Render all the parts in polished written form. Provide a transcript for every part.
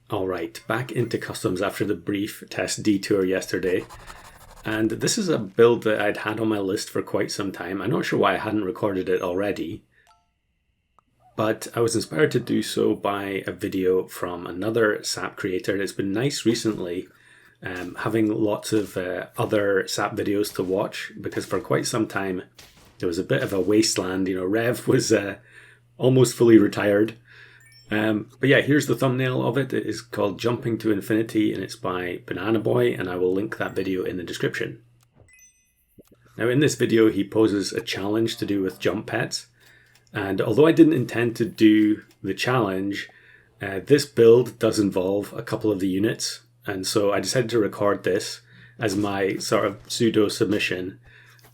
Alright, back into customs after the brief test detour yesterday. And this is a build that I'd had on my list for quite some time. I'm not sure why I hadn't recorded it already, but I was inspired to do so by a video from another SAP creator. It's been nice recently having lots of other SAP videos to watch, because for quite some time there was a bit of a wasteland. Rev was almost fully retired. But yeah, here's the thumbnail of it. It is called Jumping to Infinity, and it's by BananaBoi, and I will link that video in the description. Now in this video he poses a challenge to do with jump pets, and although I didn't intend to do the challenge, this build does involve a couple of the units, and so I decided to record this as my sort of pseudo submission,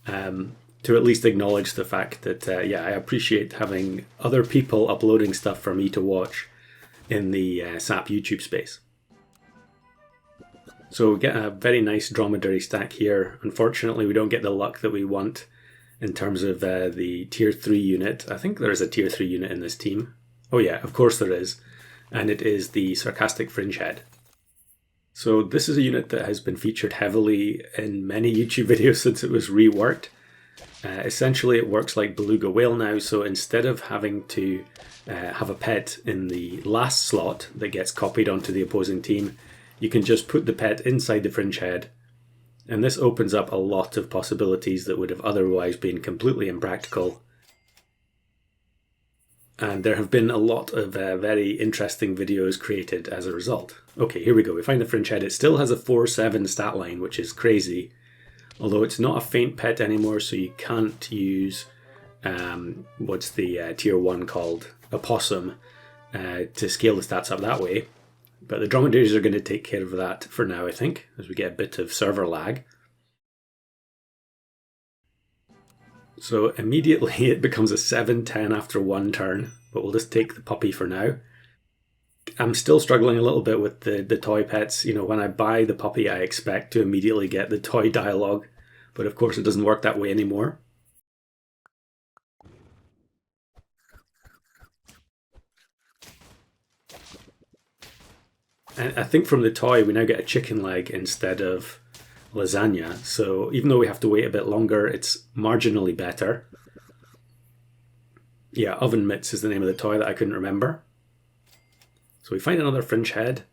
to at least acknowledge the fact that, I appreciate having other people uploading stuff for me to watch in the SAP YouTube space. So we get a very nice dromedary stack here. Unfortunately, we don't get the luck that we want in terms of the tier 3 unit. I think there is a tier 3 unit in this team. Oh yeah, of course there is. And it is the Sarcastic Fringe Head. So this is a unit that has been featured heavily in many YouTube videos since it was reworked. Essentially it works like Beluga Whale now, so instead of having to have a pet in the last slot that gets copied onto the opposing team, you can just put the pet inside the Fringe Head, and this opens up a lot of possibilities that would have otherwise been completely impractical. And there have been a lot of very interesting videos created as a result. Okay, here we go. We find the Fringe Head. It still has a 4/7 stat line, which is crazy. Although it's not a faint pet anymore, so you can't use, what's the tier 1 called? A possum, to scale the stats up that way. But the dromedaries are going to take care of that for now, I think, as we get a bit of server lag. So immediately it becomes a 7/10 after one turn, but we'll just take the puppy for now. I'm still struggling a little bit with the toy pets. When I buy the puppy, I expect to immediately get the toy dialogue, but of course it doesn't work that way anymore. And I think from the toy we now get a chicken leg instead of lasagna, so even though we have to wait a bit longer, it's marginally better. Yeah, Oven Mitts is the name of the toy that I couldn't remember. So we find another Fringe Head.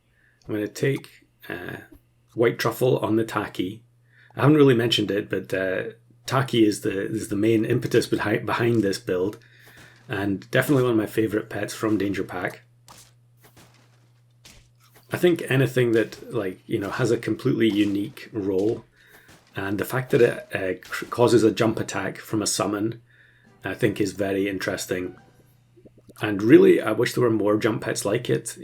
I'm going to take White Truffle on the Takhi. I haven't really mentioned it, but Takhi is the main impetus behind this build, and definitely one of my favourite pets from Danger Pack. I think anything that has a completely unique role, and the fact that it causes a jump attack from a summon, I think is very interesting. And really, I wish there were more jump pets like it.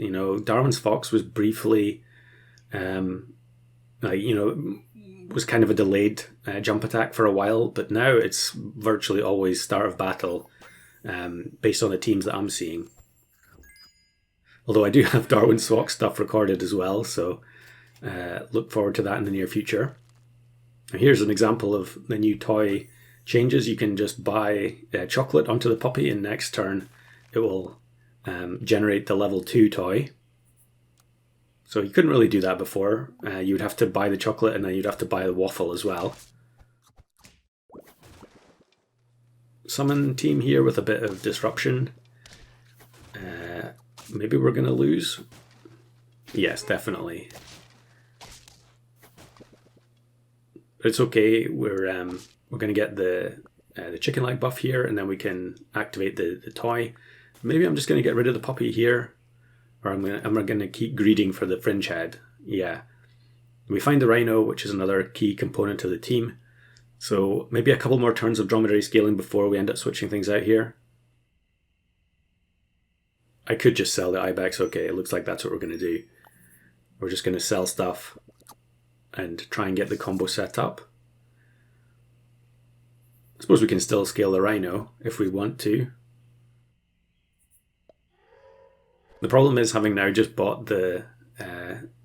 Darwin's Fox was briefly, was kind of a delayed jump attack for a while, but now it's virtually always start of battle, based on the teams that I'm seeing. Although I do have Darwin's Fox stuff recorded as well, so look forward to that in the near future. And here's an example of the new toy changes. You can just buy chocolate onto the puppy, and next turn it will generate the level 2 toy. So you couldn't really do that before. You would have to buy the chocolate, and then you'd have to buy the waffle as well. Summon team here with a bit of disruption. Maybe we're going to lose. Yes, definitely. But it's okay. We're going to get the chicken leg buff here, and then we can activate the toy. Maybe I'm just going to get rid of the puppy here, or I'm going to keep greeding for the Fringe Head. Yeah. We find the Rhino, which is another key component of the team. So maybe a couple more turns of dromedary scaling before we end up switching things out here. I could just sell the Ibex. Okay, it looks like that's what we're going to do. We're just going to sell stuff and try and get the combo set up. I suppose we can still scale the Rhino if we want to. The problem is, having now just bought the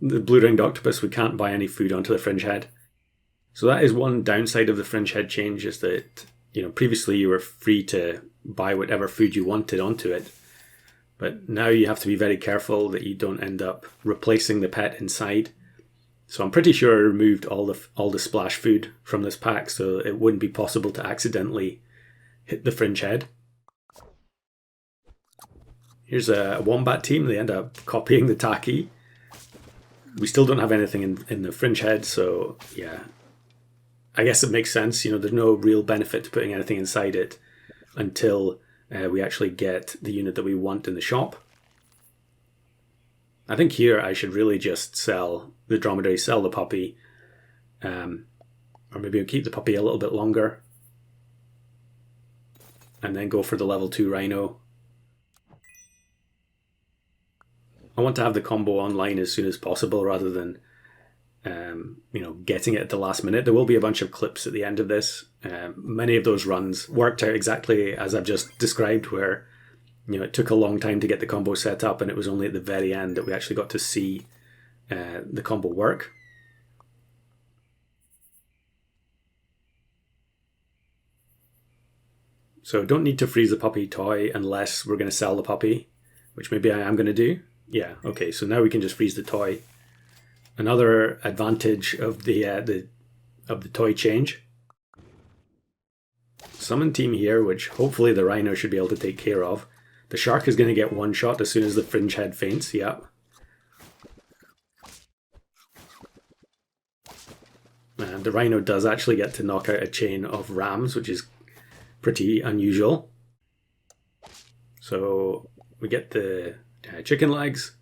blue-ringed octopus, we can't buy any food onto the Fringe Head. So that is one downside of the Fringe Head change, is that previously you were free to buy whatever food you wanted onto it. But now you have to be very careful that you don't end up replacing the pet inside. So I'm pretty sure I removed all the splash food from this pack, so it wouldn't be possible to accidentally hit the fringe head. Here's a wombat team. They end up copying the Takhi. We still don't have anything in the fringe head, so yeah. I guess it makes sense. You know, there's no real benefit to putting anything inside it until we actually get the unit that we want in the shop. I think here I should really just sell the dromedary, sell the puppy, or maybe I'll keep the puppy a little bit longer and then go for the level 2 rhino. I want to have the combo online as soon as possible rather than getting it at the last minute. There will be a bunch of clips at the end of this. Many of those runs worked out exactly as I've just described, where it took a long time to get the combo set up and it was only at the very end that we actually got to see the combo work. So don't need to freeze the puppy toy unless we're going to sell the puppy, which maybe I am going to do. Yeah, okay, so now we can just freeze the toy. Another advantage of the toy change. Summon team here, which hopefully the rhino should be able to take care of. The shark is going to get one shot as soon as the fringe head faints, yep. And the rhino does actually get to knock out a chain of rams, which is pretty unusual. So we get the chicken legs.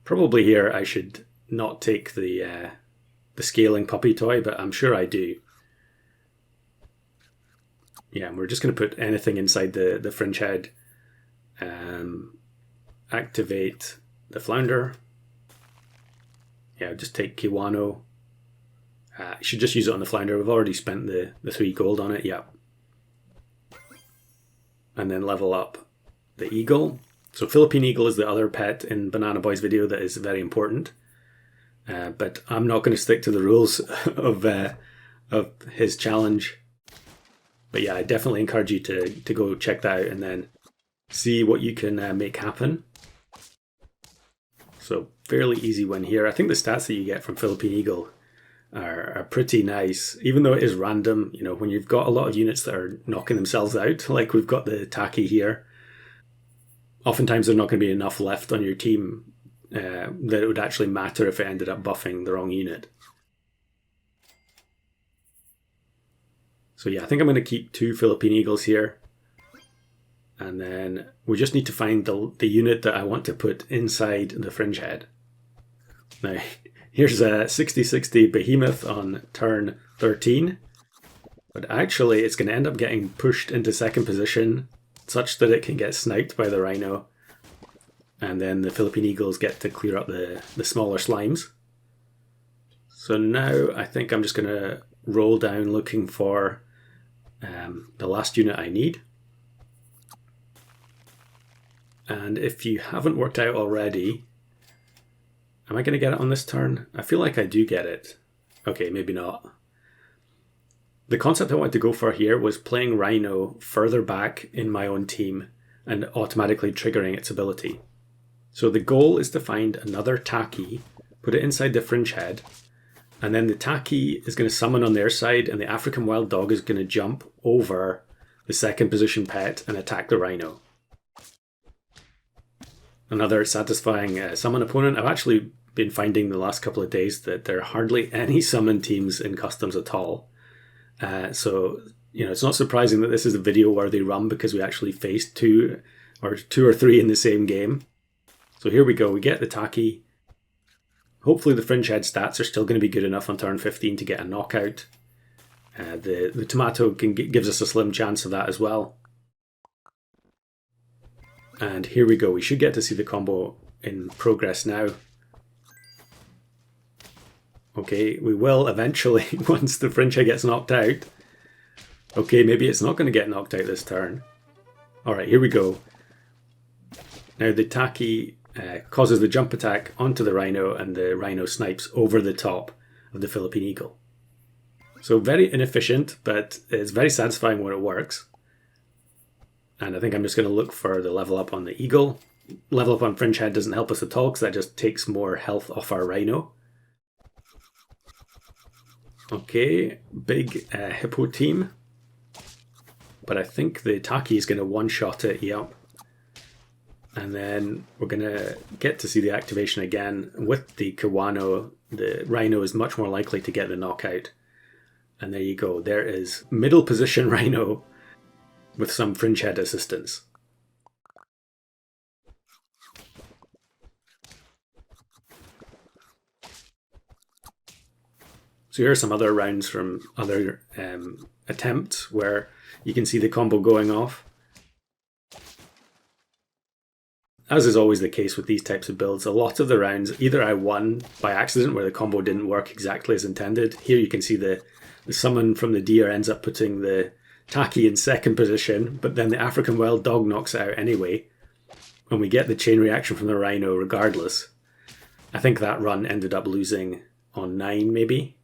Probably here I should not take the scaling puppy toy, but I'm sure I do. Yeah, and we're just going to put anything inside the fringe head. Activate the flounder. Yeah, just take Kiwano. You should just use it on the flounder. We've already spent the 3 gold on it, yeah. And then level up the eagle. So Philippine eagle is the other pet in BananaBoi's video that is very important. But I'm not going to stick to the rules of his challenge. But yeah, I definitely encourage you to go check that out and then see what you can make happen. So fairly easy win here. I think the stats that you get from Philippine eagle are pretty nice, even though it is random. When you've got a lot of units that are knocking themselves out, like we've got the Takhi here, oftentimes there's not going to be enough left on your team that it would actually matter if it ended up buffing the wrong unit. So yeah, I think I'm going to keep 2 Philippine eagles here. And then we just need to find the unit that I want to put inside the fringe head. Now, here's a 60-60 behemoth on turn 13. But actually, it's going to end up getting pushed into second position such that it can get sniped by the rhino. And then the Philippine eagles get to clear up the smaller slimes. So now I think I'm just going to roll down looking for the last unit I need. And if you haven't worked out already, am I going to get it on this turn? I feel like I do get it. Okay, maybe not. The concept I wanted to go for here was playing Rhino further back in my own team and automatically triggering its ability. So the goal is to find another Takhi, put it inside the fringe head, and then the Takhi is going to summon on their side and the African wild dog is going to jump over the second position pet and attack the Rhino. Another satisfying summon opponent. I've actually been finding the last couple of days that there are hardly any summon teams in customs at all. So it's not surprising that this is a video worthy run because we actually faced two or three in the same game. So here we go. We get the Takhi. Hopefully the fringe head stats are still going to be good enough on turn 15 to get a knockout. The tomato gives us a slim chance of that as well. And here we go. We should get to see the combo in progress now. Okay, we will eventually once the fringe head gets knocked out. Okay, maybe it's not going to get knocked out this turn. Alright, here we go. Now the Takhi causes the jump attack onto the Rhino and the Rhino snipes over the top of the Philippine eagle. So very inefficient, but it's very satisfying when it works. And I think I'm just going to look for the level up on the eagle. level up on Fringe Head doesn't help us at all because that just takes more health off our Rhino. Okay, big Hippo team. But I think the Takhi is going to one-shot it, yep. And then we're going to get to see the activation again. With the Kiwano, the Rhino is much more likely to get the knockout. And there you go. There is middle position Rhino with some Fringe Head assistance. So here are some other rounds from other attempts where you can see the combo going off. As is always the case with these types of builds, a lot of the rounds, either I won by accident where the combo didn't work exactly as intended. Here you can see the summon from the deer ends up putting the Takhi in second position, but then the African wild dog knocks it out anyway. And we get the chain reaction from the Rhino regardless. I think that run ended up losing on 9 maybe.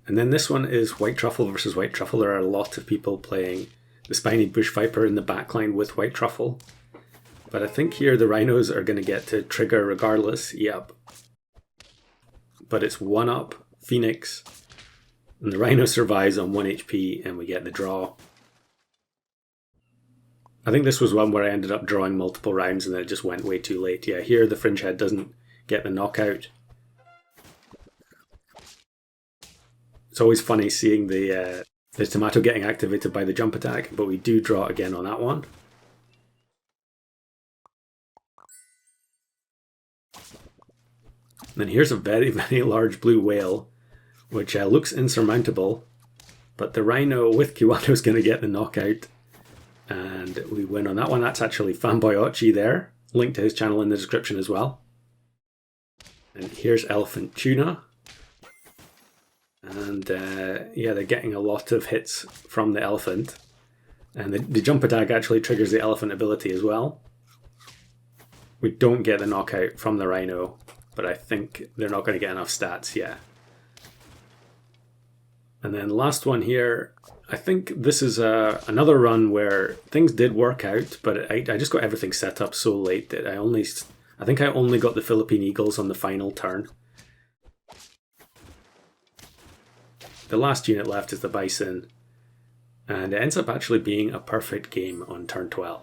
And then this one is White Truffle versus White Truffle. There are a lot of people playing the Spiny Bush Viper in the backline with White Truffle. But I think here the Rhinos are going to get to trigger regardless. Yep. But it's 1-up, Phoenix. And the Rhino survives on 1 HP and we get the draw. I think this was one where I ended up drawing multiple rounds and then it just went way too late. Yeah, here the Fringe Head doesn't get the knockout. It's always funny seeing the tomato getting activated by the jump attack, but we do draw again on that one. And then here's a very, very large blue whale, which looks insurmountable, but the Rhino with Kiwano is going to get the knockout, and we win on that one. That's actually Fanboy Ochi there, link to his channel in the description as well. And here's Elephant Tuna. And yeah, they're getting a lot of hits from the elephant. And the jump attack actually triggers the elephant ability as well. We don't get the knockout from the Rhino, but I think they're not going to get enough stats, yeah. And then last one here, I think this is another run where things did work out, but I just got everything set up so late that I think I only got the Philippine Eagles on the final turn. The last unit left is the Bison, and it ends up actually being a perfect game on turn 12.